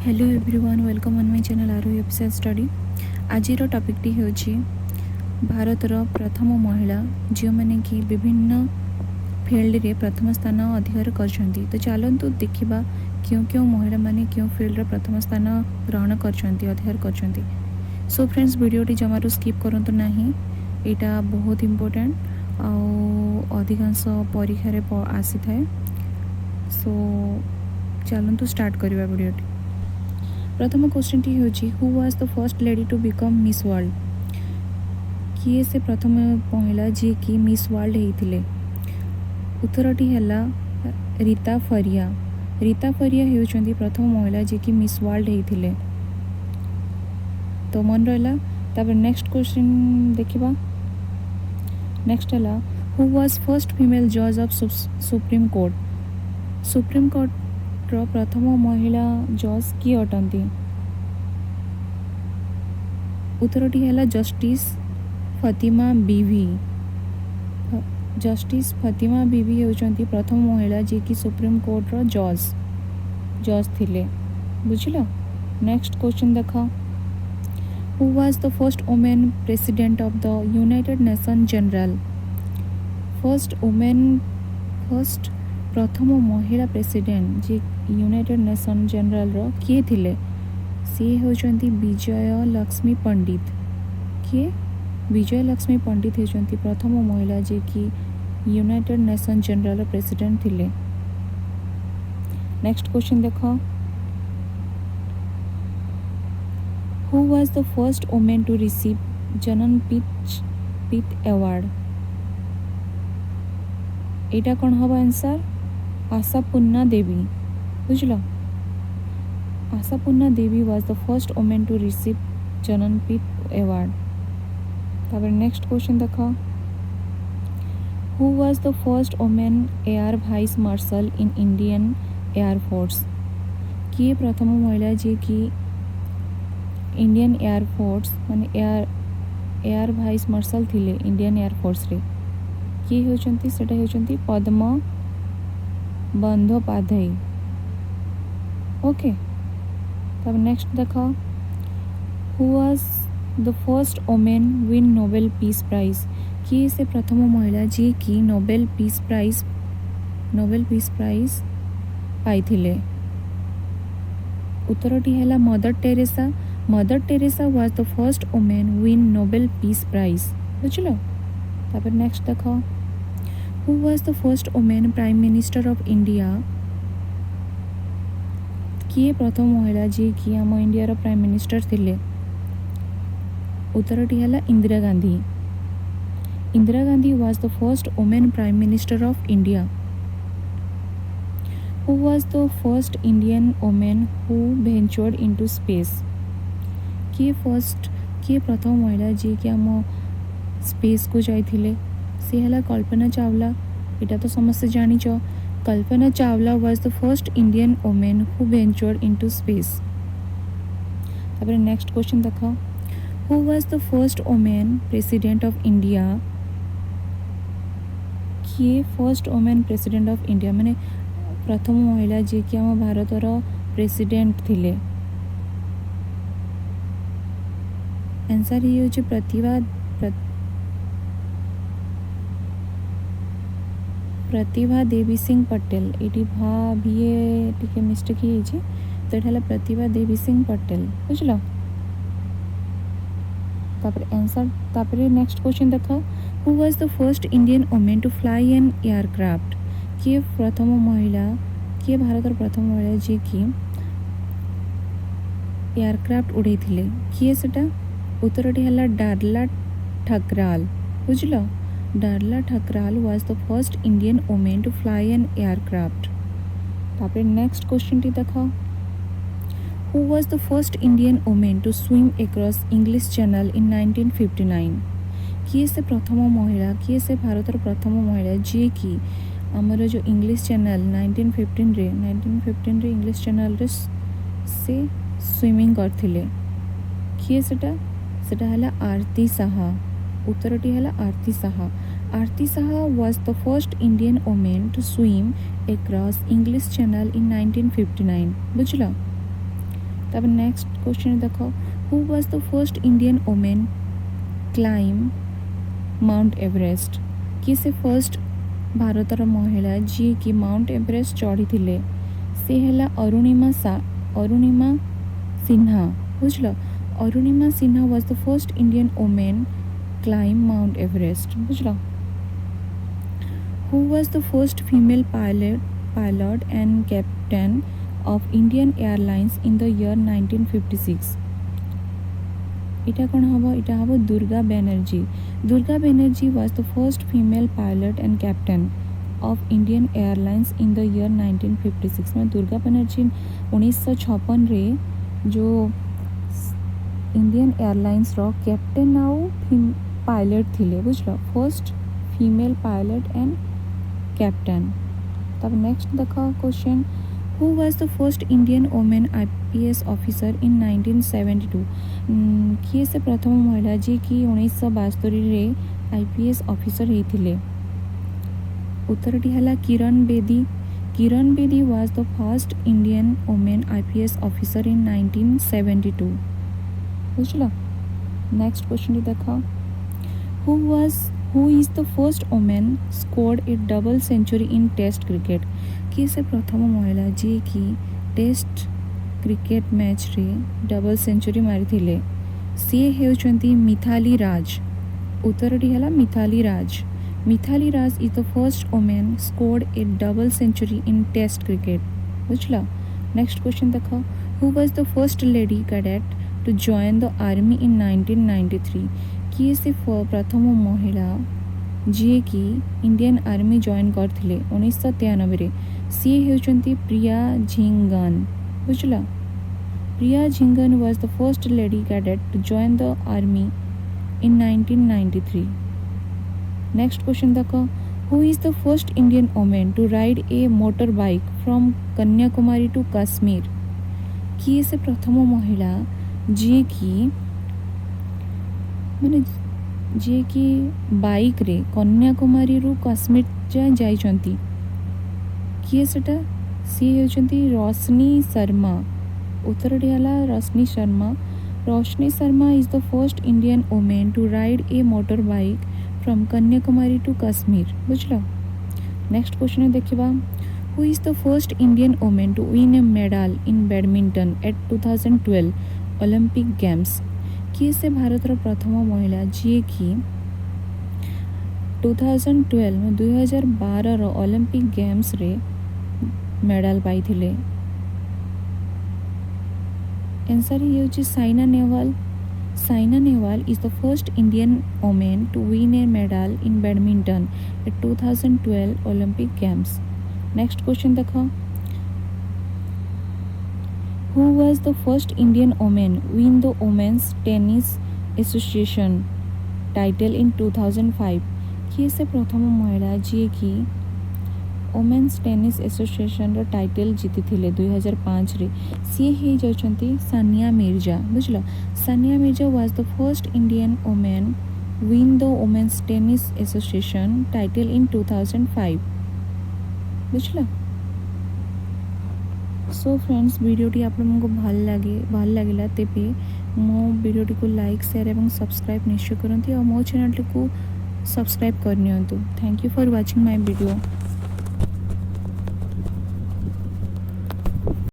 Hello everyone welcome on my channel Arohi official study. आज टॉपिकटी होची भारतर प्रथम महिला जो मैंने कि विभिन्न फील्ड रे प्रथम स्थान अधिकार करछंती। तो चलतु देखिबा क्यों क्यों महिला माने क्यों फील्ड रे प्रथम स्थान ग्रहण करछंती अधिकार करछंती। सो फ्रेंड्स वीडियोटी जमारू स्किप करंतु नाही, एटा बहुत इम्पोर्टेंट आ अधिकांश परीक्षा रे आसी थाए। सो चलतु स्टार्ट करिबा वीडियोटी। प्रथम क्वेश्चन टी होची who was the first lady to become Miss World. किए से प्रथम महिला जी की मिस वर्ल्ड होइथिले। उत्तरटी हैला रीता फरिया। रीता फरिया हेउचंदी प्रथम महिला जी की मिस वर्ल्ड होइथिले। तो मन रहला। तब नेक्स्ट क्वेश्चन देखिबा। नेक्स्ट हैला हु वाज फर्स्ट फीमेल जज of supreme court. Supreme court रो प्रथम महिला जज किए अटंती। उत्तरटी हैला जस्टिस फतिमा बीवी। जस्टिस फतिमा बीवी हेउचंती प्रथम महिला जी की सुप्रीम कोर्ट रो जज थिले। बुझिलो। नेक्स्ट क्वेश्चन देखा। Who was the first women president of the United Nation general. First प्रथम महिला प्रेसिडेंट जी यूनाइटेड नेशन जनरल रो किए थिले। सी होचंती विजय लक्ष्मी पंडित। किए विजय लक्ष्मी पंडित होचंती प्रथम महिला जी की यूनाइटेड नेशन जनरल प्रेसिडेंट थिले। नेक्स्ट क्वेश्चन देखो। Who was the first women to receive Jnanpith award. एटा कौन हबा आंसर आशापूर्णा देवी। बुझलो। Ashapurna Devi was the first women to receive Jnanpith award. तब नेक्स्ट क्वेश्चन देखो। Who was the first women air vice marshal in Indian air force. किए प्रथम महिला जी की इंडियन एयर फोर्स माने एयर वाइस मार्शल थिले इंडियन एयर फोर्स रे। किए होचंती सेटा होचंती पद्मा बंदोपाध्याय। ओके। तब नेक्स्ट देखो। Who was the first women win Nobel peace prize. किए से प्रथम महिला जी की नोबेल पीस प्राइज पाइथिले। उत्तरटी हैला Mother Teresa. Mother Teresa was the first women win Nobel peace prize. बुझलो। तब नेक्स्ट देखो। Who was the first women prime minister of India. किए प्रथम महिला जी की आम इंडिया रो प्राइम मिनिस्टर थिले। उत्तरटी हैला Indira Gandhi. Indira Gandhi was the first women prime minister of India. Who was the first Indian women who ventured into space. किए प्रथम महिला जी की आम स्पेस को जाइथिले। सी हैला कल्पना चावला। एटा तो समस्त जानिच। Kalpana Chawla was the first Indian women who ventured into space. तब नेक्स्ट क्वेश्चन देखो। Who was the first women president of India. किए first women president of India माने प्रथम महिला जी की आम भारतर प्रेसिडेंट थिले। आंसर ही होची प्रतिभा देवी सिंह पटेल। ये भाभी टिके मिस्टेक ही तो ये प्रतिभा देवी सिंह पटेल। बुझल। आंसर तापर नेक्स्ट क्वेश्चन देखो। Who was the first Indian women to fly an aircraft. किए प्रथम महिला किए भारत प्रथम महिला जी की एयरक्राफ्ट उड़े थिले। किए सेटा। उत्तरटी हैला डारला ठकराल। बुझल। Sarla Thakral was the first Indian women to fly an aircraft. तापर नेक्स्ट क्वेश्चन टी देखो। Who was the first Indian women to swim across English channel in 1959। किए से प्रथम महिला किए से भारत प्रथम महिला जी की आमर जो इंग्लिश चैनल 1915 रे इंग्लिश चैनल रे से स्विमिंग करथिले। किए सेटा हैला आरती साहा। उत्तरटी हैला आरती साहा। आरती Saha was the first Indian woman to swim across English Channel in 1959. बुझला। तब नेक्स्ट क्वेश्चन देख, who was the first Indian women climb mount Everest? किए से फर्स्ट भारतर महिला जी कि माउंट एवरेस्ट चढ़ी थिले? से हैला अरुणिमा सिन्हा। बुझल, Arunima Sinha was the first Indian women climb mount Everest. बुझल। Who was the first female pilot and captain of Indian Airlines in the year 1956? इटा कौन हम? इटा हम Durga Banerjee. Durga Banerjee was the first female pilot and captain of Indian Airlines in the year 1956। में दुर्गा बैनर्जी 1956 रे जो Indian airlines रो captain आउ पायलट थिले। बुझल, first female pilot and captain. तब नेक्स्ट देखो question, who was the first Indian women IPS officer in 1972? किए से प्रथम महिला जी कि 1972 रे आईपीएस ऑफिसर होते? उत्तरटी है Kiran Bedi. Kiran Bedi was the first Indian women IPS officer in 1972। बुझल। नेक्स्ट क्वेश्चन देखो, who is the first women scored a double century in test cricket? किए से प्रथम महिला जी कि टेस्ट क्रिकेट मैच रे डबल सेंचुरी मारी? सी हेउचंती मिथाली राज। उत्तरटी है Mithali Raj. Mithali Raj is the first women scored a double century in test cricket. बुझल। नेक्स्ट क्वेश्चन देखो, who was the first lady cadet to join the army in 1993? किए से प्रथम महिला जी कि इंडियन आर्मी जॉइन करथिले 1993 रे? सी हेउचंती प्रिया झिंगन। बुझल। Priya Jhingan was the first lady cadet to join the army in 1993। Next question देखो, who is the first Indian women to ride a motor bike from Kanyakumari to Kashmir? किए से प्रथम महिला जी कि माने जी कि बाइक रे कन्याकुमारी रु कश्मीर जाए जाइछंती? किए सेटा? सी हेउचंती रोशनी शर्मा। उत्तरटी है Roshni Sharma. Roshni Sharma is the first Indian women to ride a motor bike from Kanyakumari to Kashmir. बुझल। नेक्स्ट क्वेश्चन देखिबा, who is the first Indian women to win a medal in badminton at 2012 Olympic games? किए से भारतर प्रथम महिला जी कि 2012 ओलंपिक गेम्स रे मेडल पाई? आंसर ये Saina Nehwal. Saina Nehwal is the first Indian women to win a medal in badminton at 2012 Olympic games. Next question देखो, Who was the first Indian woman win the Women's Tennis Association title in 2005? किए से प्रथम महिला जी कि women's tennis association रो title जीति थिले 2005 रे? सी हे जाउछंती सानिया मिर्जा। बुझल। Sania Mirza was the first Indian women win the women's tennis association title in 2005। बुझल। सो फ्रेंड्स, वीडियोटी आपको भल लगे तेबे मो वीडियोटी को लाइक शेयर और सब्सक्राइब निश्चय करती और मो चैनल को सब्सक्राइब करनी। Thank you for watching my video.